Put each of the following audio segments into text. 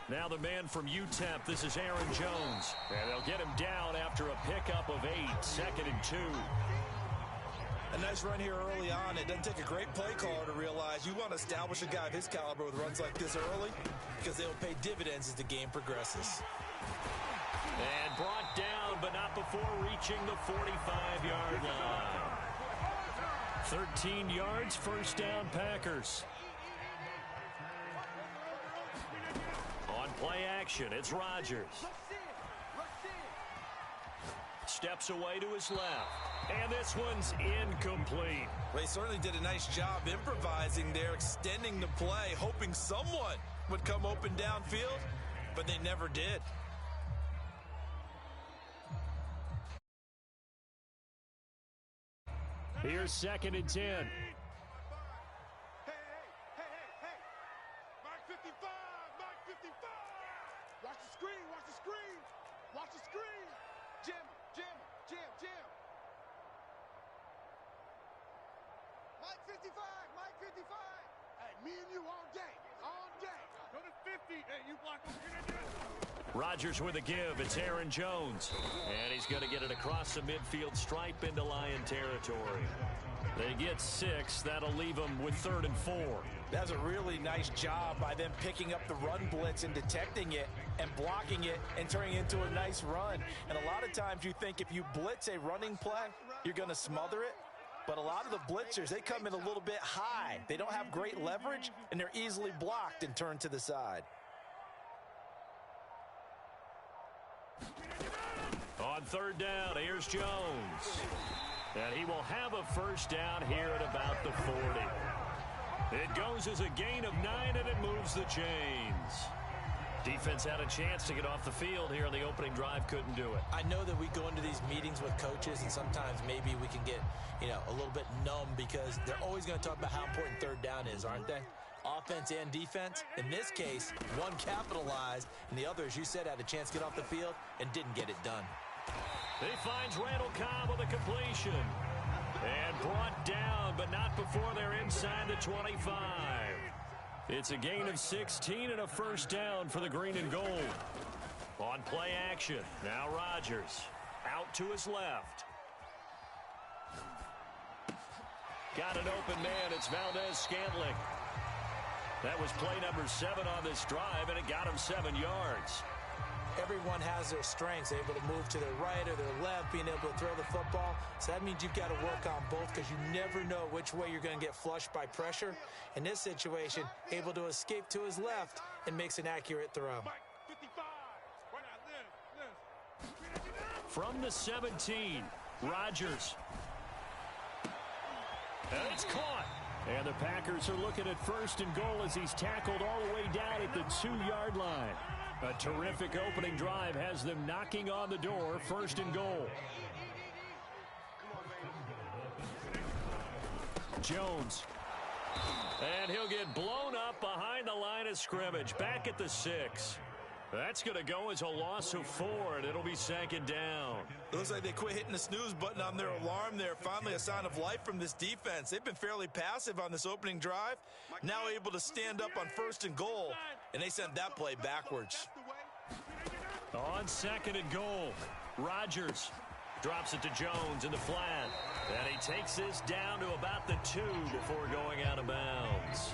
Now the man from UTEP, this is Aaron Jones. And they'll get him down after a pickup of 8, 2nd and 2. A nice run here early on. It doesn't take a great play caller to realize you want to establish a guy of his caliber with runs like this early because they'll pay dividends as the game progresses. And brought down, but not before reaching the 45-yard line. 13 yards, first down, Packers. On play action, it's Rodgers. Steps away to his left. And this one's incomplete. Well, he certainly did a nice job improvising there, extending the play, hoping someone would come open downfield, but they never did. Here's 2nd and 10. Hey. Mark 55. Watch the screen. Jam. Mike 55. Hey, me and you all day. Go to 50. Hey, you block him. Rodgers with a give. It's Aaron Jones. And he's going to get it across the midfield stripe into Lion territory. They get 6. That'll leave them with 3rd and 4. That's a really nice job by them picking up the run blitz and detecting it and blocking it and turning it into a nice run. And a lot of times you think if you blitz a running play, you're going to smother it. But a lot of the blitzers, they come in a little bit high. They don't have great leverage, and they're easily blocked and turned to the side. On 3rd down, here's Jones. And he will have a first down here at about the 40. It goes as a gain of 9, and it moves the chains. Defense had a chance to get off the field here on the opening drive, couldn't do it. I know that we go into these meetings with coaches, and sometimes maybe we can get, a little bit numb because they're always going to talk about how important 3rd down is, aren't they? Offense and defense. In this case, one capitalized, and the other, as you said, had a chance to get off the field and didn't get it done. He finds Randall Cobb with a completion. And brought down, but not before they're inside the 25. It's a gain of 16 and a first down for the green and gold. On play action, now Rodgers. Out to his left. Got an open man, it's Valdez-Scantling. That was play number 7 on this drive, and it got him 7 yards. Everyone has their strengths, able to move to their right or their left, being able to throw the football. So that means you've got to work on both because you never know which way you're going to get flushed by pressure. In this situation, able to escape to his left and makes an accurate throw. From the 17, Rodgers. And it's caught. And the Packers are looking at 1st and goal as he's tackled all the way down at the 2-yard line. A terrific opening drive has them knocking on the door, 1st and goal. Jones. And he'll get blown up behind the line of scrimmage, back at the 6. That's going to go as a loss of 4, and it'll be 2nd down. It looks like they quit hitting the snooze button on their alarm there. Finally a sign of life from this defense. They've been fairly passive on this opening drive. Now able to stand up on 1st and goal, and they sent that play backwards. On 2nd and goal, Rodgers drops it to Jones in the flat. And he takes this down to about the 2 before going out of bounds.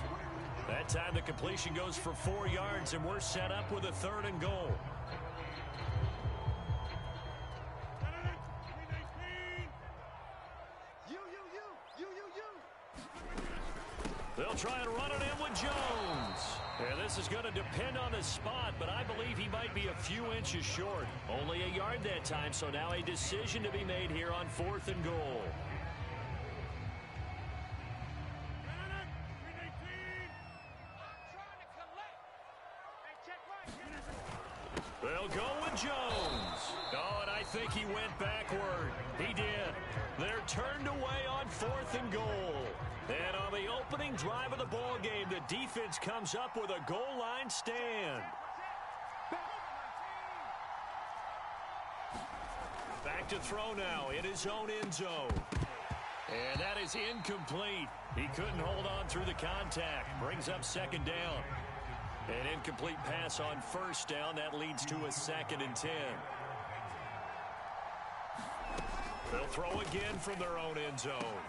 That time the completion goes for 4 yards, and we're set up with a 3rd and goal. They'll try and run it in with Jones. And this is going to depend on the spot, but I believe he might be a few inches short. Only a yard that time, so now a decision to be made here on 4th and goal. They'll go with Jones. Oh, and I think he went backward. He did. They're turned away on 4th and goal. And on the opening drive of the ball game, the defense comes up with a goal line stand. Back to throw now in his own end zone. And that is incomplete. He couldn't hold on through the contact. Brings up 2nd down. An incomplete pass on first down. That leads to a 2nd and 10. They'll throw again from their own end zone.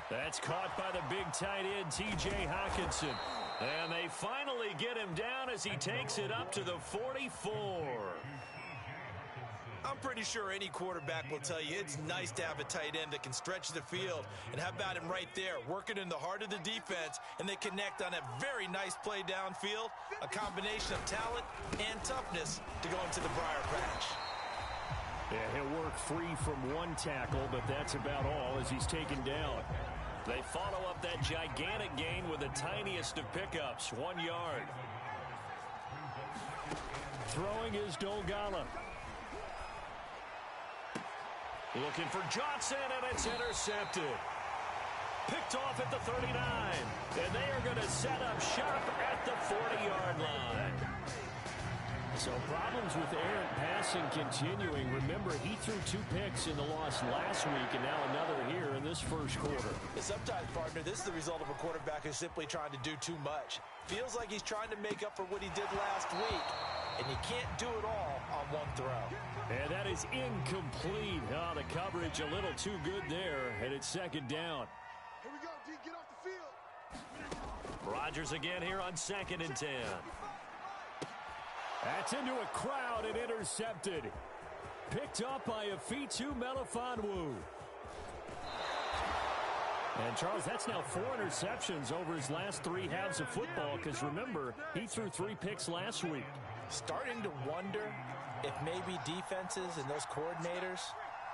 That's caught by the big tight end, T.J. Hockenson. And they finally get him down as he takes it up to the 44. I'm pretty sure any quarterback will tell you it's nice to have a tight end that can stretch the field. And how about him right there, working in the heart of the defense, and they connect on a very nice play downfield, a combination of talent and toughness to go into the briar patch. Yeah, he'll work free from one tackle, but that's about all as he's taken down. They follow up that gigantic gain with the tiniest of pickups, 1 yard. Throwing is Dolgala. Looking for Johnson, and it's intercepted. Picked off at the 39. And they are going to set up shop at the 40-yard line. So problems with errant passing continuing. Remember, he threw 2 picks in the loss last week, and now another here in this first quarter. And sometimes, partner, this is the result of a quarterback who's simply trying to do too much. Feels like he's trying to make up for what he did last week, and you can't do it all on one throw. And that is incomplete. Oh, the coverage a little too good there, and it's 2nd down. Here we go, D. Get off the field. Rodgers again here on 2nd and 10. That's into a crowd and intercepted. Picked up by Afitu Melifonwu. And, Charles, that's now 4 interceptions over his last 3 halves of football because, remember, he threw 3 picks last week. Starting to wonder if maybe defenses and those coordinators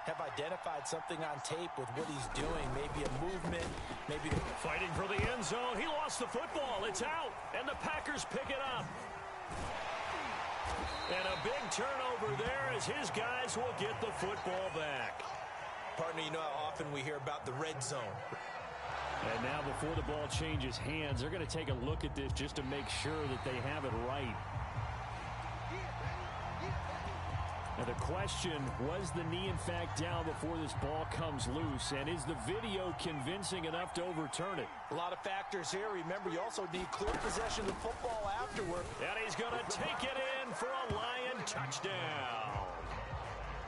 have identified something on tape with what he's doing. Maybe a movement, maybe... Fighting for the end zone. He lost the football. It's out, and the Packers pick it up. And a big turnover there as his guys will get the football back. Partner, you know how often we hear about the red zone. And now before the ball changes hands, they're going to take a look at this just to make sure that they have it right. Now the question, was the knee in fact down before this ball comes loose? And is the video convincing enough to overturn it? A lot of factors here. Remember, you also need clear possession of the football afterward. And he's going to take it in for a Lion touchdown.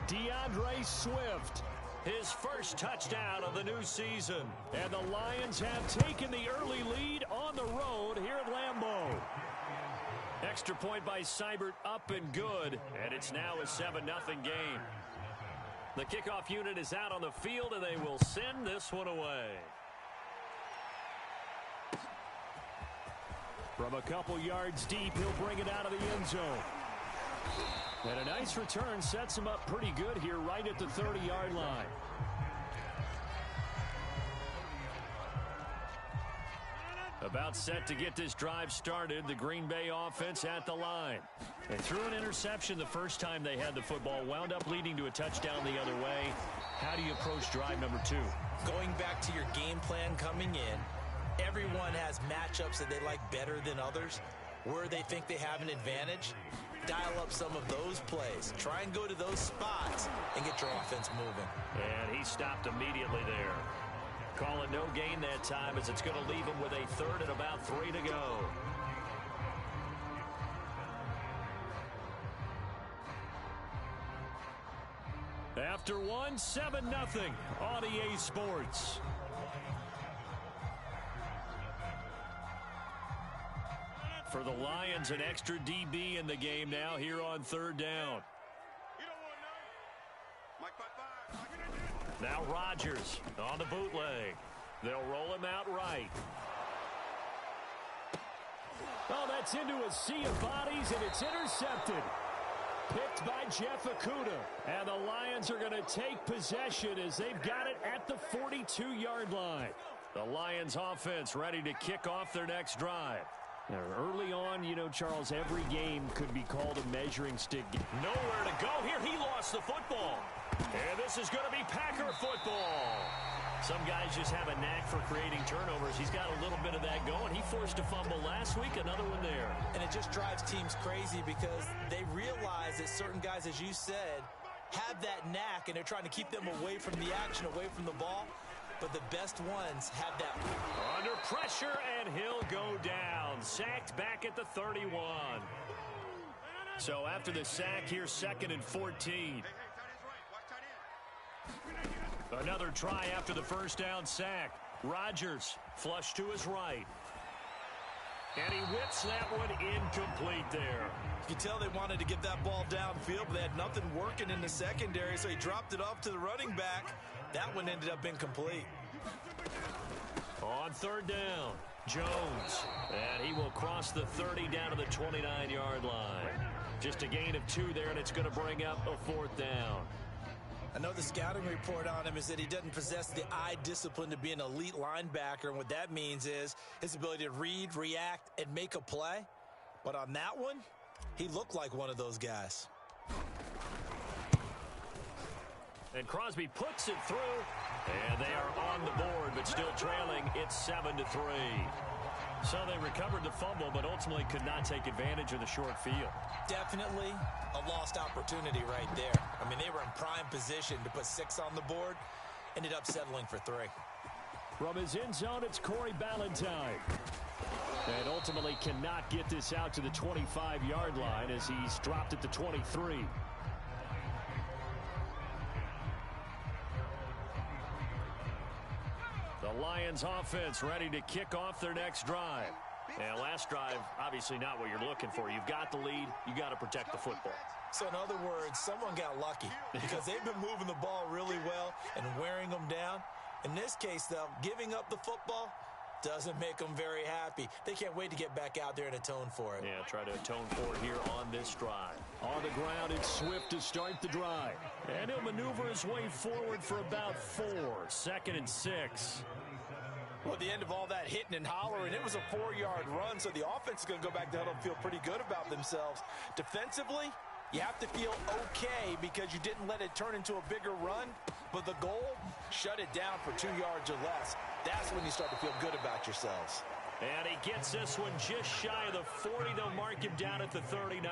DeAndre Swift, his first touchdown of the new season. And the Lions have taken the early lead on the road here at Lambeau. Extra point by Seibert up and good, and it's now a 7-0 game. The kickoff unit is out on the field, and they will send this one away. From a couple yards deep, he'll bring it out of the end zone. And a nice return sets him up pretty good here right at the 30-yard line. About set to get this drive started, the Green Bay offense at the line. They threw an interception the first time they had the football, wound up leading to a touchdown the other way. How do you approach drive number 2? Going back to your game plan coming in, everyone has matchups that they like better than others. Where they think they have an advantage, dial up some of those plays. Try and go to those spots and get your offense moving. And he stopped immediately there. Call it no gain that time as it's going to leave him with a 3rd and about 3 to go. After 1, 7-0 on EA Sports. For the Lions, an extra DB in the game now here on 3rd down. Now Rodgers on the bootleg. They'll roll him out right. Oh, that's into a sea of bodies, and it's intercepted. Picked by Jeff Okudah. And the Lions are going to take possession as they've got it at the 42-yard line. The Lions offense ready to kick off their next drive. Now, early on, you know, Charles, every game could be called a measuring stick. Nowhere to go here. He lost the football. And this is going to be Packer football. Some guys just have a knack for creating turnovers. He's got a little bit of that going. He forced a fumble last week, another one there. And it just drives teams crazy because they realize that certain guys, as you said, have that knack, and they're trying to keep them away from the action, away from the ball. but the best ones have that. Under pressure, and he'll go down. Sacked back at the 31. So after the sack, here's 2nd and 14. Another try after the first down sack. Rodgers flush to his right. And he whips that one incomplete there. You can tell they wanted to get that ball downfield, but they had nothing working in the secondary, so he dropped it off to the running back. That one ended up incomplete. On 3rd down, Jones. And he will cross the 30 down to the 29-yard line. Just a gain of 2 there, and it's going to bring up a 4th down. I know the scouting report on him is that he doesn't possess the eye discipline to be an elite linebacker, and what that means is his ability to read, react, and make a play. But on that one, he looked like one of those guys. And Crosby puts it through, and they are on the board, but still trailing. It's 7-3. So they recovered the fumble, but ultimately could not take advantage of the short field. Definitely a lost opportunity right there. I mean, they were in prime position to put 6 on the board. Ended up settling for 3. From his end zone, it's Corey Ballantyne. And ultimately cannot get this out to the 25-yard line as he's dropped at the 23. The Lions offense ready to kick off their next drive. And last drive, obviously not what you're looking for. You've got the lead. You got to protect the football. So in other words, someone got lucky because they've been moving the ball really well and wearing them down. In this case, though, giving up the football doesn't make them very happy. They can't wait to get back out there and atone for it. Yeah, try to atone for it here on this drive. On the ground, it's Swift to start the drive. And he'll maneuver his way forward for about 4. 2nd and 6. Well, at the end of all that hitting and hollering, it was a 4-yard run, so the offense is going to go back to huddle and feel pretty good about themselves. Defensively, you have to feel okay because you didn't let it turn into a bigger run, but the goal, shut it down for 2 yards or less. That's when you start to feel good about yourselves. And he gets this one just shy of the 40. They'll mark him down at the 39.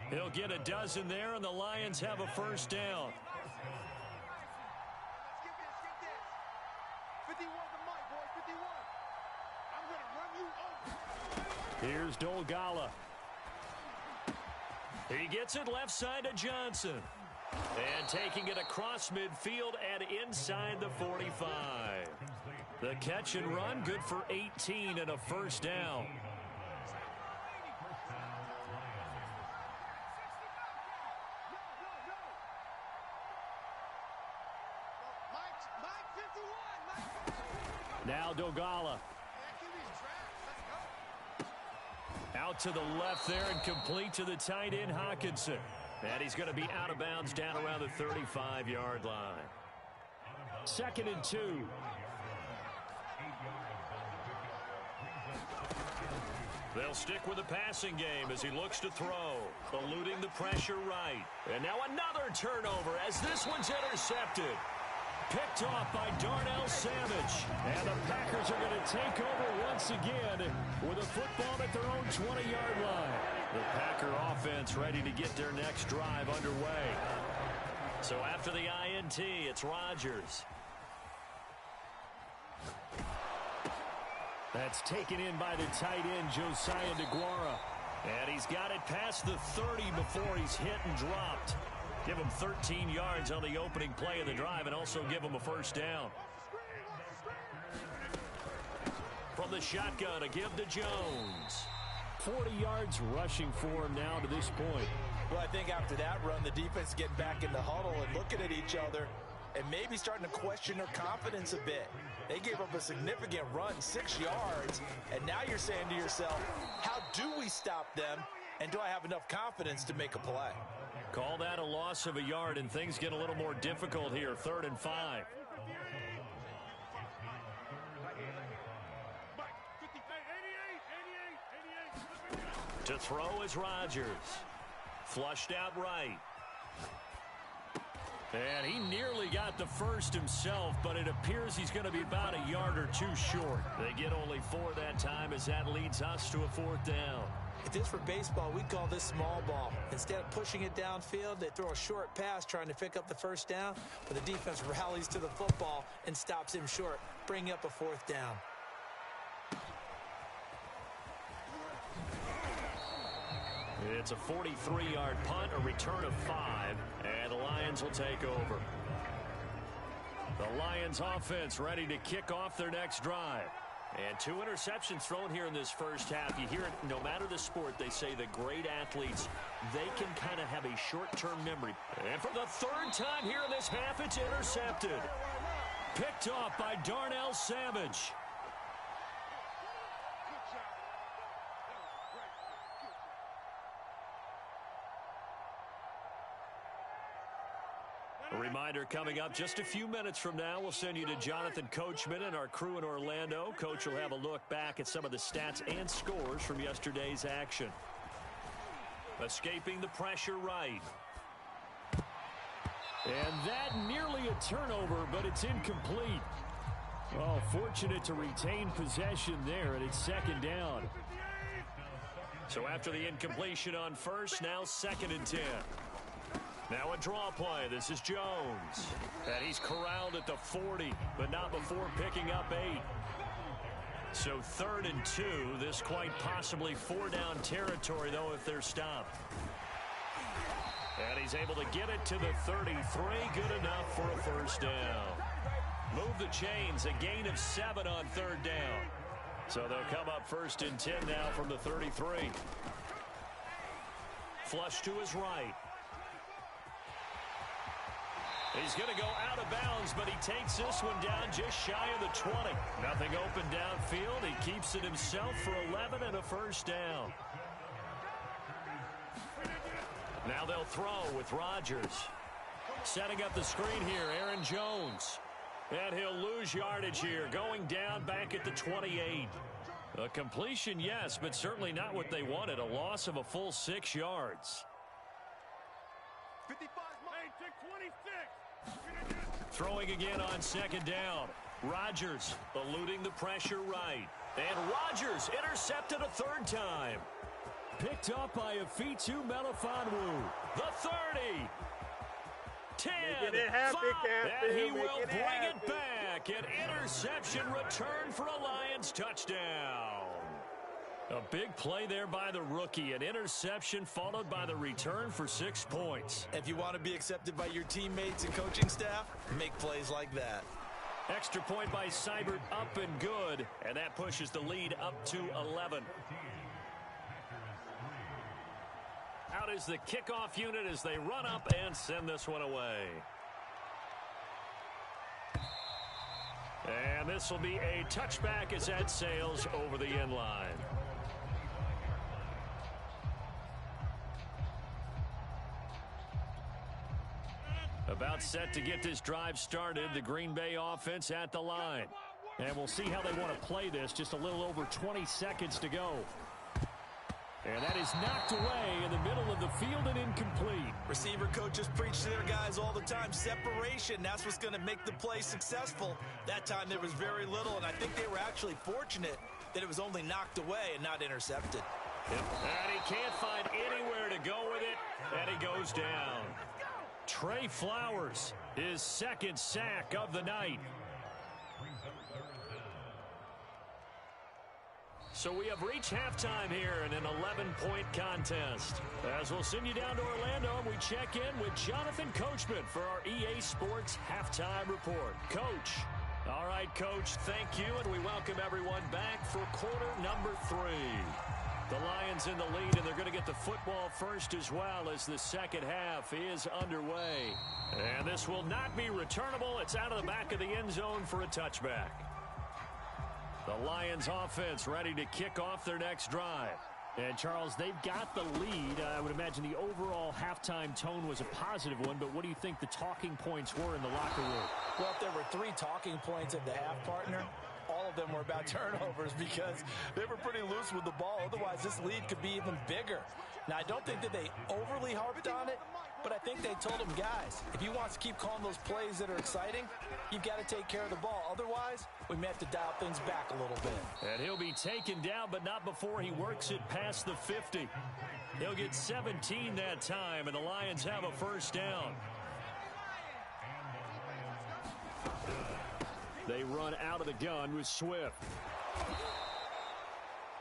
He'll get a dozen there, and the Lions have a first down. Here's Dolgala. He gets it left side to Johnson. And taking it across midfield and inside the 45. The catch and run, good for 18 and a first down. Now Dolgala. Out to the left there and complete to the tight end, Hawkinson. And he's going to be out of bounds down around the 35-yard line. 2nd and 2. They'll stick with the passing game as he looks to throw. Eluding the pressure right. And now another turnover as this one's intercepted. Picked off by Darnell Savage. And the Packers are going to take over once again with a football at their own 20-yard line. The Packer offense ready to get their next drive underway. So after the INT, it's Rodgers. That's taken in by the tight end, Josiah DeGuara. And he's got it past the 30 before he's hit and dropped. Give him 13 yards on the opening play of the drive and also give him a first down. From the shotgun, a give to Jones. 40 yards rushing for him now to this point. Well, I think after that run, the defense getting back in the huddle and looking at each other and maybe starting to question their confidence a bit. They gave up a significant run, 6 yards, and now you're saying to yourself, how do we stop them, and do I have enough confidence to make a play? Call that a loss of a yard, and things get a little more difficult here, 3rd and 5. To throw is Rodgers. Flushed out right. And he nearly got the first himself, but it appears he's going to be about a yard or two short. They get only 4 that time as that leads us to a 4th down. If this were baseball, we'd call this small ball. Instead of pushing it downfield, they throw a short pass trying to pick up the first down, but the defense rallies to the football and stops him short, bringing up a 4th down. It's a 43-yard punt, a return of 5, and the Lions will take over. The Lions offense ready to kick off their next drive. And 2 interceptions thrown here in this first half. You hear it, no matter the sport, they say the great athletes, they can kind of have a short-term memory. And for the 3rd time here in this half, it's intercepted. Picked off by Darnell Savage. A reminder coming up just a few minutes from now, we'll send you to Jonathan Coachman and our crew in Orlando. Coach will have a look back at some of the stats and scores from yesterday's action. Escaping the pressure right. And that nearly a turnover, but it's incomplete. Oh, fortunate to retain possession there, and it's 2nd down. So after the incompletion on first, now 2nd and 10. Now a draw play. This is Jones. And he's corralled at the 40, but not before picking up 8. So 3rd and 2. This quite possibly 4-down territory, though, if they're stopped. And he's able to get it to the 33. Good enough for a 1st down. Move the chains. A gain of 7 on 3rd down. So they'll come up 1st and 10 now from the 33. Flush to his right. He's going to go out of bounds, but he takes this one down just shy of the 20. Nothing open downfield. He keeps it himself for 11 and a 1st down. Now they'll throw with Rodgers. Setting up the screen here, Aaron Jones. And he'll lose yardage here, going down back at the 28. A completion, yes, but certainly not what they wanted. A loss of a full 6 yards. 55, take 26. Throwing again on 2nd down. Rodgers eluding the pressure right. And Rodgers intercepted a 3rd time. Picked up by Afitu Melifonwu. The 30. 10. And he will bring it back. An interception return for a Lions touchdown. A big play there by the rookie. An interception followed by the return for 6 points. If you want to be accepted by your teammates and coaching staff, make plays like that. Extra point by Seibert, up and good. And that pushes the lead up to 11. Out is the kickoff unit as they run up and send this one away. And this will be a touchback as that sails over the end line. About set to get this drive started. The Green Bay offense at the line. And we'll see how they want to play this. Just a little over 20 seconds to go. And that is knocked away in the middle of the field and incomplete. Receiver coaches preach to their guys all the time. Separation, that's what's going to make the play successful. That time there was very little, and I think they were actually fortunate that it was only knocked away and not intercepted. Yep. And he can't find anywhere to go with it, and he goes down. Trey Flowers, his 2nd sack of the night. So we have reached halftime here in an 11-point contest. As we'll send you down to Orlando, and we check in with Jonathan Coachman for our EA Sports Halftime Report. Coach. All right, Coach, thank you, and we welcome everyone back for quarter number 3. The Lions in the lead, and they're going to get the football first as well as the second half is underway. And this will not be returnable. It's out of the back of the end zone for a touchback. The Lions offense ready to kick off their next drive. And, Charles, they've got the lead. I would imagine the overall halftime tone was a positive one, but what do you think the talking points were in the locker room? Well, if there were 3 talking points at the half, partner, all of them were about turnovers because they were pretty loose with the ball. Otherwise, this lead could be even bigger. Now, I don't think that they overly harped on it, but I think they told him, guys, if he wants to keep calling those plays that are exciting, you've got to take care of the ball. Otherwise, we may have to dial things back a little bit. And he'll be taken down, but not before he works it past the 50. He'll get 17 that time, and the Lions have a first down. They run out of the gun with Swift.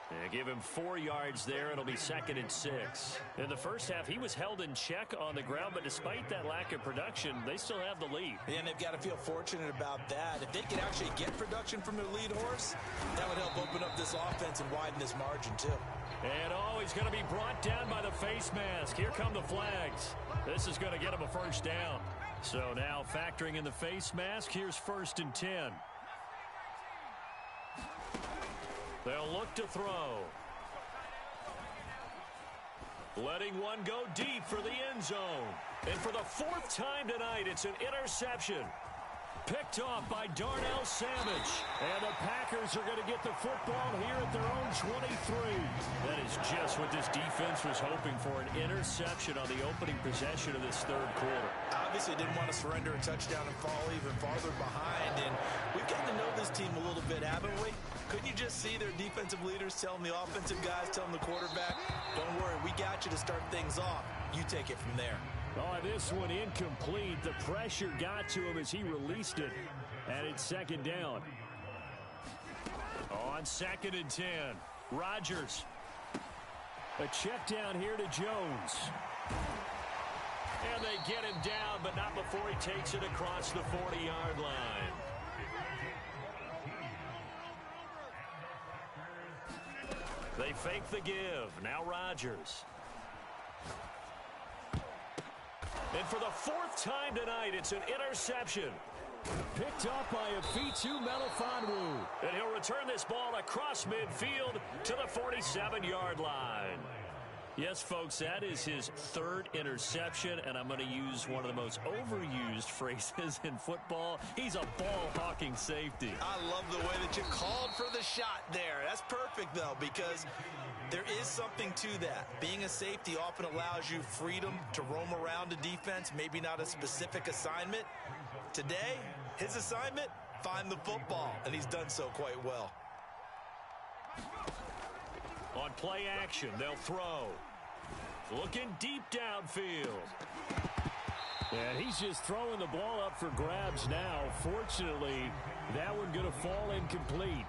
And give him 4 yards there. It'll be 2nd and 6. In the first half, he was held in check on the ground, but despite that lack of production, they still have the lead. And they've got to feel fortunate about that. If they can actually get production from their lead horse, that would help open up this offense and widen this margin, too. And he's going to be brought down by the face mask. Here come the flags. This is going to get him a first down. So now factoring in the face mask, here's 1st and 10. They'll look to throw. Letting one go deep for the end zone. And for the 4th time tonight, it's an interception. Picked off by Darnell Savage. And the Packers are going to get the football here at their own 23. That is just what this defense was hoping for, an interception on the opening possession of this 3rd quarter. Obviously didn't want to surrender a touchdown and fall even farther behind. And we've gotten to know this team a little bit, haven't we? Couldn't you just see their defensive leaders telling the offensive guys, telling the quarterback, don't worry, we got you to start things off. You take it from there. Oh, this one incomplete. The pressure got to him as he released it. And it's 2nd down. On 2nd and 10. Rodgers. A check down here to Jones. And they get him down, but not before he takes it across the 40-yard line. They fake the give. Now Rodgers. And for the 4th time tonight, it's an interception. Picked up by Afitu Melifonwu. And he'll return this ball across midfield to the 47-yard line. Yes, folks, that is his 3rd interception, and I'm going to use one of the most overused phrases in football. He's a ball-hawking safety. I love the way that you called for the shot there. That's perfect, though, because there is something to that. Being a safety often allows you freedom to roam around a defense, maybe not a specific assignment. Today, his assignment, find the football, and he's done so quite well. On play action, they'll throw. Looking deep downfield. And he's just throwing the ball up for grabs now. Fortunately, that one going to fall incomplete.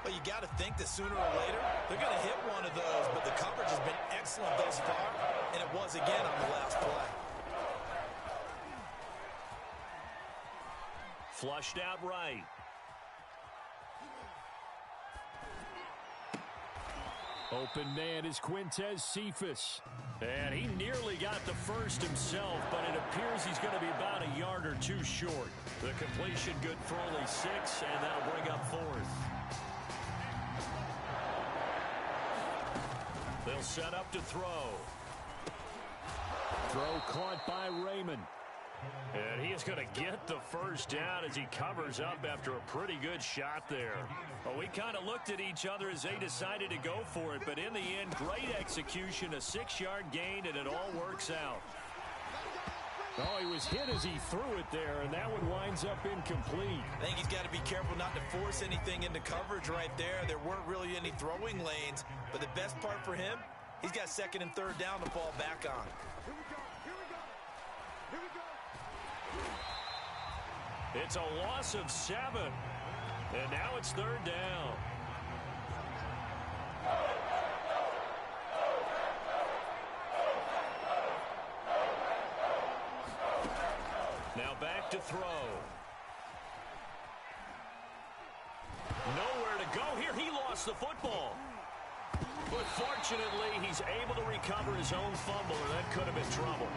Well, you got to think that sooner or later, they're going to hit one of those, but the coverage has been excellent thus far, and it was again on the last play. Flushed out right. Open man is Quintez Cephas. And he nearly got the first himself, but it appears he's going to be about a yard or two short. The completion good for only 6, and that'll bring up 4th. They'll set up to throw. Throw caught by Raymond. And he is going to get the first down as he covers up after a pretty good shot there. Well, we kind of looked at each other as they decided to go for it, but in the end, great execution, a 6-yard gain, and it all works out. Oh, he was hit as he threw it there, and that one winds up incomplete. I think he's got to be careful not to force anything into coverage right there. There weren't really any throwing lanes, but the best part for him, he's got 2nd and 3rd down to fall back on. It's a loss of 7. And now it's 3rd down. Now back to throw. Nowhere to go here. He lost the football. But fortunately, he's able to recover his own fumble, or that could have been trouble.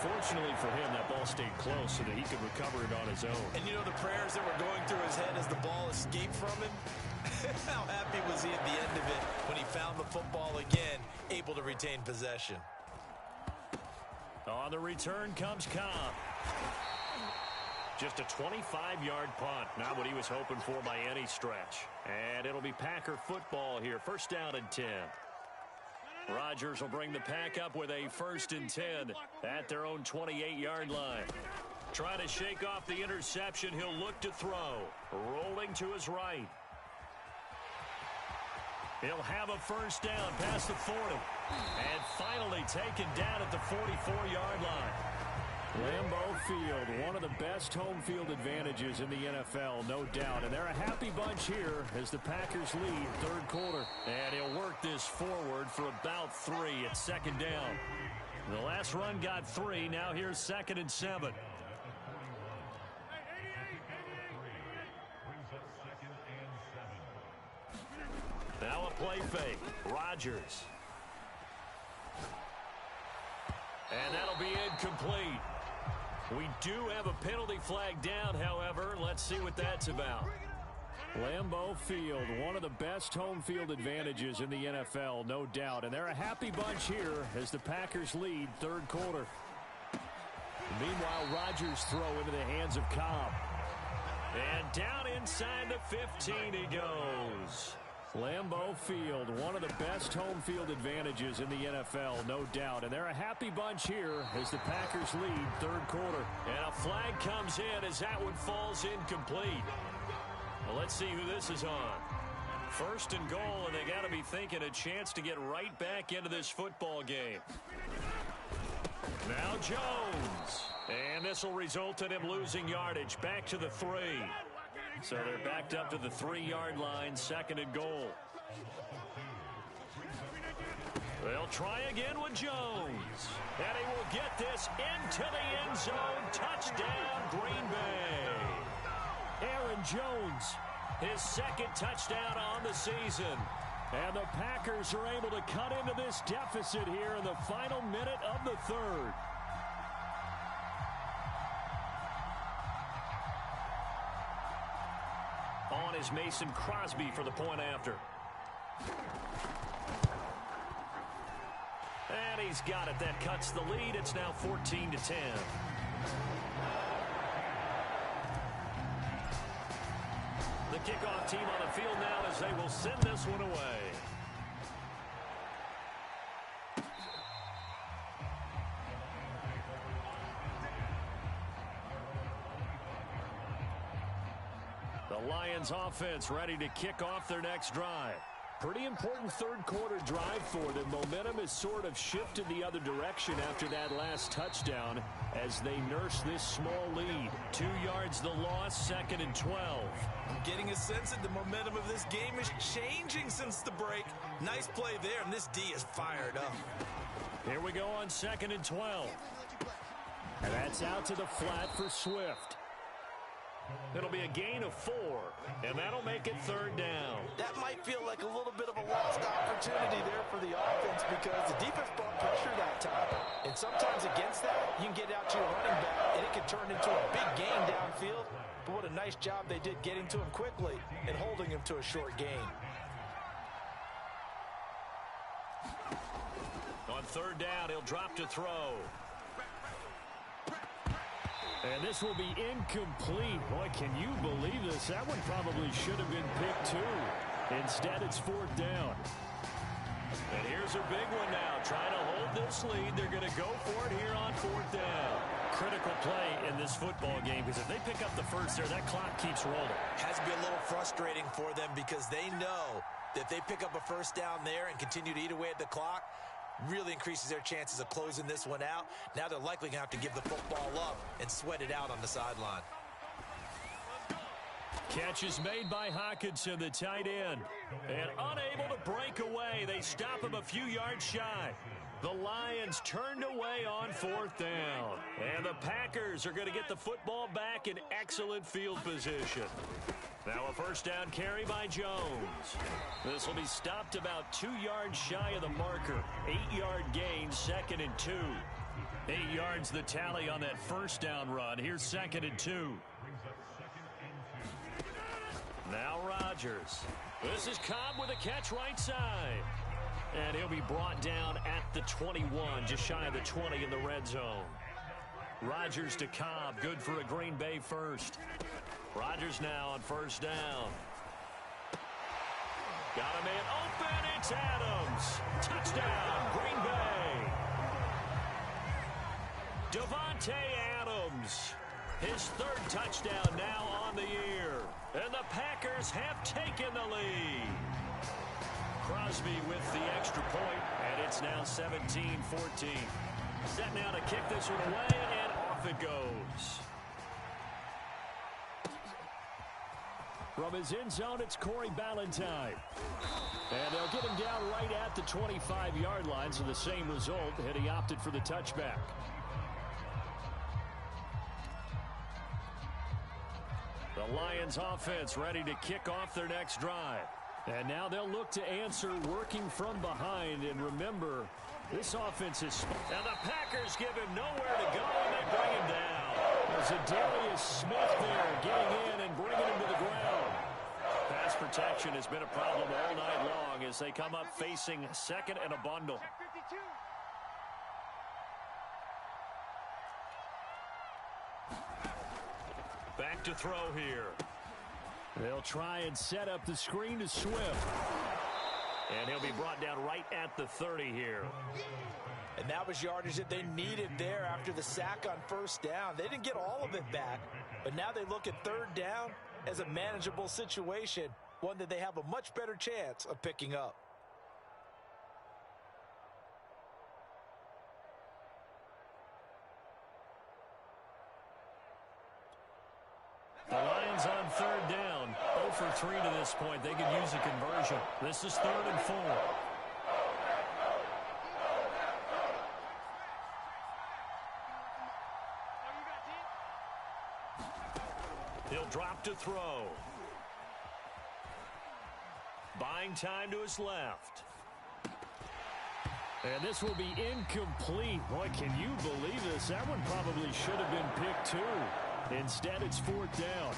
Fortunately for him, that ball stayed close so that he could recover it on his own. And you know the prayers that were going through his head as the ball escaped from him? How happy was he at the end of it when he found the football again, able to retain possession? On the return comes Cobb. Just a 25-yard punt. Not what he was hoping for by any stretch. And it'll be Packer football here. First down and 10. Rodgers will bring the pack up with a 1st and 10 at their own 28-yard line. Trying to shake off the interception. He'll look to throw. Rolling to his right. He'll have a first down past the 40. And finally taken down at the 44-yard line. Lambeau Field, one of the best home field advantages in the NFL, no doubt. And they're a happy bunch here as the Packers lead third quarter. And he'll work this forward for about 3 at 2nd down. The last run got 3. Now here's 2nd and 7. Now a play fake. Rodgers. And that'll be incomplete. We do have a penalty flag down, however. Let's see what that's about. Lambeau Field, one of the best home field advantages in the NFL, no doubt. And they're a happy bunch here as the Packers lead third quarter. Meanwhile, Rodgers' throw into the hands of Cobb. And down inside the 15 he goes. Lambeau Field, one of the best home field advantages in the NFL, no doubt. And they're a happy bunch here as the Packers lead third quarter. And a flag comes in as that one falls incomplete. Well, let's see who this is on. 1st and goal, and they got to be thinking a chance to get right back into this football game. Now Jones. And this will result in him losing yardage back to the 3. So they're backed up to the 3-yard line, 2nd and goal. They'll try again with Jones. And he will get this into the end zone. Touchdown, Green Bay. Aaron Jones, his 2nd touchdown on the season. And the Packers are able to cut into this deficit here in the final minute of the 3rd. On is Mason Crosby for the point after. And he's got it. That cuts the lead. It's now 14-10. The kickoff team on the field now as they will send this one away. The Lions offense ready to kick off their next drive. Pretty important third quarter drive for them. Momentum has sort of shifted the other direction after that last touchdown as they nurse this small lead. 2 yards the loss, 2nd and 12. I'm getting a sense that the momentum of this game is changing since the break. Nice play there, and this D is fired up. Here we go on 2nd and 12. And that's out to the flat for Swift. It'll be a gain of 4, and that'll make it 3rd down. That might feel like a little bit of a lost opportunity there for the offense because the defense brought pressure that time. And sometimes against that, you can get out to your running back, and it can turn into a big gain downfield. But what a nice job they did getting to him quickly and holding him to a short gain. On 3rd down, he'll drop to throw. And this will be incomplete. Boy, can you believe this? That one probably should have been picked too. Instead, it's 4th down. And here's a big one now. Trying to hold this lead. They're going to go for it here on 4th down. Critical play in this football game because if they pick up the first there, that clock keeps rolling. Has to be a little frustrating for them because they know that they pick up a first down there and continue to eat away at the clock. Really increases their chances of closing this one out. Now they're likely going to have to give the football up and sweat it out on the sideline. Catch is made by Hockenson, the tight end. And unable to break away. They stop him a few yards shy. The Lions turned away on 4th down. And the Packers are going to get the football back in excellent field position. Now a first down carry by Jones. This will be stopped about 2 yards shy of the marker. 8-yard gain, 2nd and 2. 8 yards the tally on that first down run. Here's 2nd and 2. Now Rodgers. This is Cobb with a catch right side. And he'll be brought down at the 21, just shy of the 20 in the red zone. Rodgers to Cobb, good for a Green Bay first. Rodgers now on first down. Got a man open, it's Adams. Touchdown, Green Bay. Davante Adams, his third touchdown now on the year. And the Packers have taken the lead. Crosby with the extra point, and it's now 17-14. Set now to kick this one away, and off it goes. From his end zone, it's Corey Ballantyne. And they'll get him down right at the 25-yard line, so the same result, and he opted for the touchback. The Lions offense ready to kick off their next drive. And now they'll look to answer working from behind. And remember, this offense is... And the Packers give him nowhere to go, and they bring him down. There's a Darius Smith there getting in and bringing him to the ground. Pass protection has been a problem all night long as they come up facing second and a bundle. Back to throw here. They'll try and set up the screen to Swift. And he'll be brought down right at the 30 here. And that was yardage that they needed there after the sack on first down. They didn't get all of it back, but now they look at third down as a manageable situation, one that they have a much better chance of picking up. The Lions on third down. 0 for 3 to this point. They could use a conversion. This is 3rd and 4. He'll drop to throw. Buying time to his left. And this will be incomplete. Boy, can you believe this? That one probably should have been picked too. Instead, it's 4th down.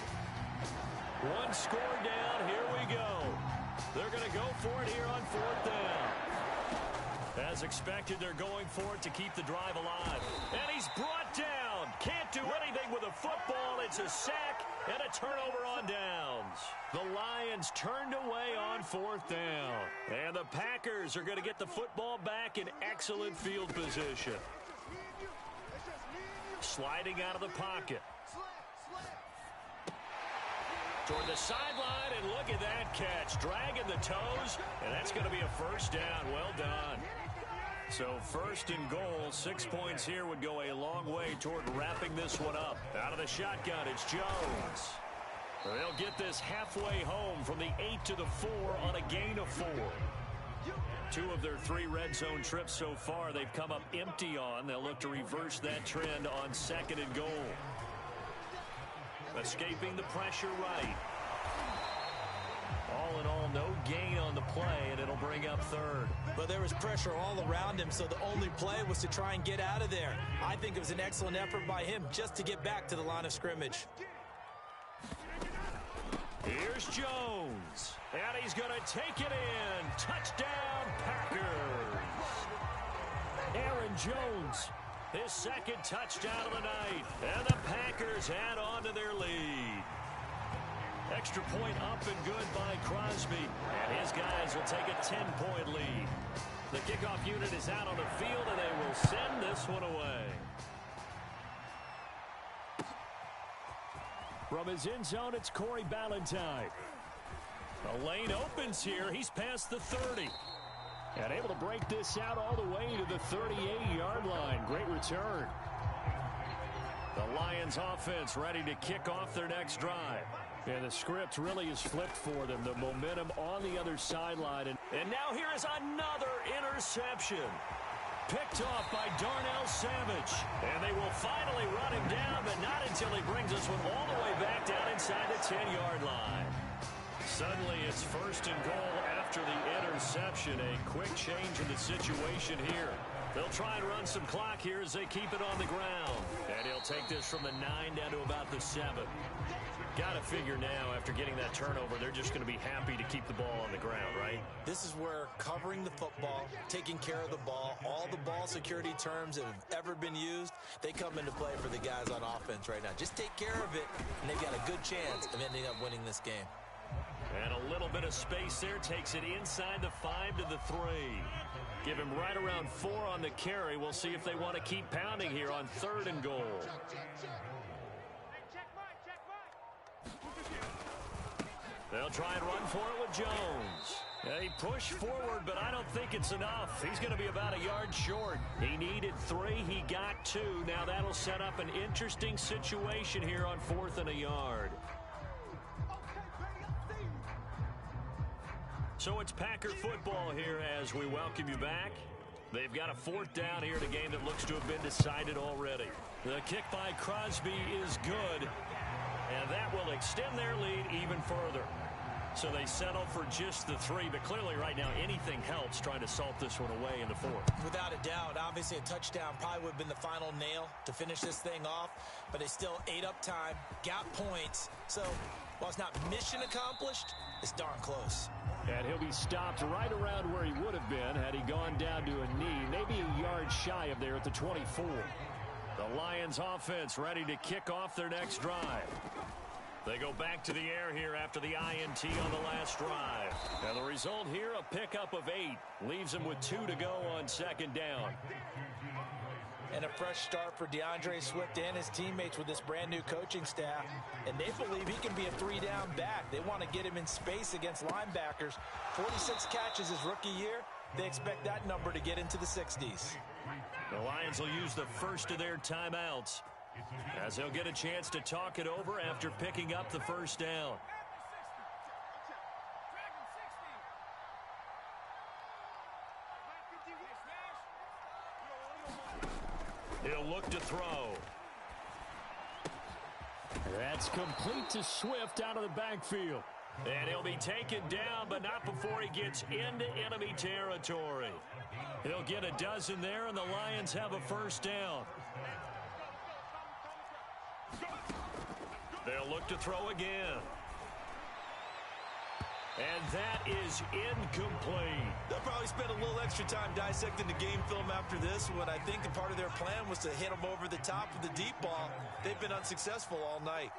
One score down. Here we go. They're going to go for it here on 4th down. As expected, they're going for it to keep the drive alive. And he's brought down. Can't do anything with a football. It's a sack and a turnover on downs. The Lions turned away on 4th down. And the Packers are going to get the football back in excellent field position. Sliding out of the pocket. Toward the sideline, and look at that catch. Dragging the toes, and that's going to be a first down. Well done. So 1st and goal, 6 points here would go a long way toward wrapping this one up. Out of the shotgun, it's Jones. They'll get this halfway home from the 8 to the 4 on a gain of 4. 2 of their 3 red zone trips so far they've come up empty on. They'll look to reverse that trend on 2nd and goal. Escaping the pressure right. All in all, no gain on the play, and it'll bring up 3rd. But there was pressure all around him, so the only play was to try and get out of there. I think it was an excellent effort by him just to get back to the line of scrimmage. Here's Jones, and he's going to take it in. Touchdown, Packers. Aaron Jones, his 2nd touchdown of the night, and the Packers add on to their lead. Extra point up and good by Crosby, and his guys will take a 10-point lead. The kickoff unit is out on the field, and they will send this one away. From his end zone, it's Corey Ballantyne. The lane opens here. He's past the 30. And able to break this out all the way to the 38-yard line. Great return. The Lions offense ready to kick off their next drive. And the script really is flipped for them. The momentum on the other sideline. And now here is another interception. Picked off by Darnell Savage. And they will finally run him down, but not until he brings this one all the way back down inside the 10-yard line. Suddenly it's 1st and goal after the interception. A quick change in the situation here. They'll try and run some clock here as they keep it on the ground. And he'll take this from the 9 down to about the 7. Got to figure now, after getting that turnover, they're just going to be happy to keep the ball on the ground, right? This is where covering the football, taking care of the ball, all the ball security terms that have ever been used, they come into play for the guys on offense right now. Just take care of it, and they've got a good chance of ending up winning this game. And a little bit of space there takes it inside the 5 to the 3. Give him right around 4 on the carry. We'll see if they want to keep pounding here on 3rd and goal. They'll try and run for it with Jones. They push forward, but I don't think it's enough. He's going to be about a yard short. He needed 3. He got 2. Now that'll set up an interesting situation here on 4th and a yard. So it's Packer football here as we welcome you back. They've got a 4th down here in a game that looks to have been decided already. The kick by Crosby is good, and that will extend their lead even further. So they settle for just the 3, but clearly right now anything helps trying to salt this one away in the 4th. Without a doubt, obviously a touchdown probably would have been the final nail to finish this thing off, but they still ate up time, got points. So while it's not mission accomplished, it's darn close. And he'll be stopped right around where he would have been had he gone down to a knee, maybe a yard shy of there at the 24. The Lions offense ready to kick off their next drive. They go back to the air here after the INT on the last drive. And the result here, a pickup of 8. Leaves them with 2 to go on 2nd down. And a fresh start for DeAndre Swift and his teammates with this brand new coaching staff. And they believe he can be a 3-down back. They want to get him in space against linebackers. 46 catches his rookie year. They expect that number to get into the 60s. The Lions will use the first of their timeouts as they'll get a chance to talk it over after picking up the 1st down. He'll look to throw. That's complete to Swift out of the backfield. And he'll be taken down, but not before he gets into enemy territory. He'll get a dozen there, and the Lions have a 1st down. They'll look to throw again. And that is incomplete. They'll probably spend a little extra time dissecting the game film after this one. I think that part of their plan was to hit them over the top with the deep ball. They've been unsuccessful all night.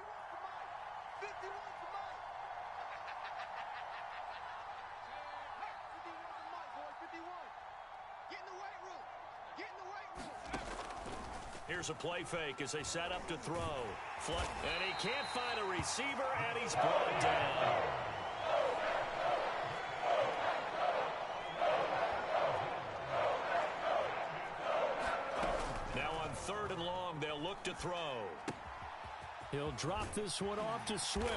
Here's a play fake as they set up to throw. And he can't find a receiver, and he's brought down. Now on 3rd and long, they'll look to throw. He'll drop this one off to Swift.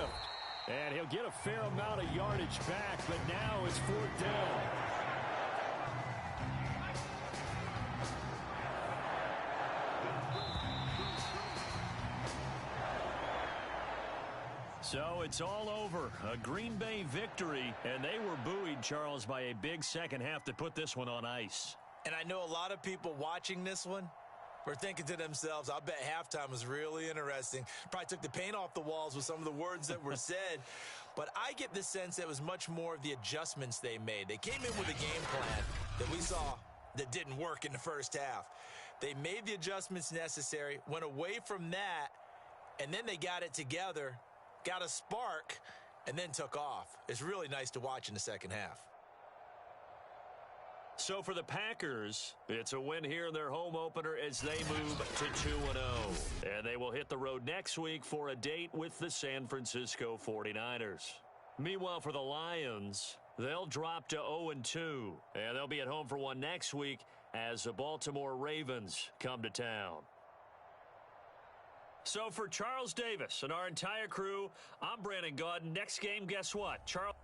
And he'll get a fair amount of yardage back, but now it's 4th down. So it's all over. A Green Bay victory, and they were buoyed, Charles, by a big second half to put this one on ice. And I know a lot of people watching this one were thinking to themselves, I bet halftime was really interesting. Probably took the paint off the walls with some of the words that were said. But I get the sense that it was much more of the adjustments they made. They came in with a game plan that we saw that didn't work in the first half. They made the adjustments necessary, went away from that, and then they got it together, got a spark, and then took off. It's really nice to watch in the second half. So for the Packers, it's a win here in their home opener as they move to 2-0. And they will hit the road next week for a date with the San Francisco 49ers. Meanwhile, for the Lions, they'll drop to 0-2. And they'll be at home for one next week as the Baltimore Ravens come to town. So for Charles Davis and our entire crew, I'm Brandon Gaudin. Next game, guess what? Charles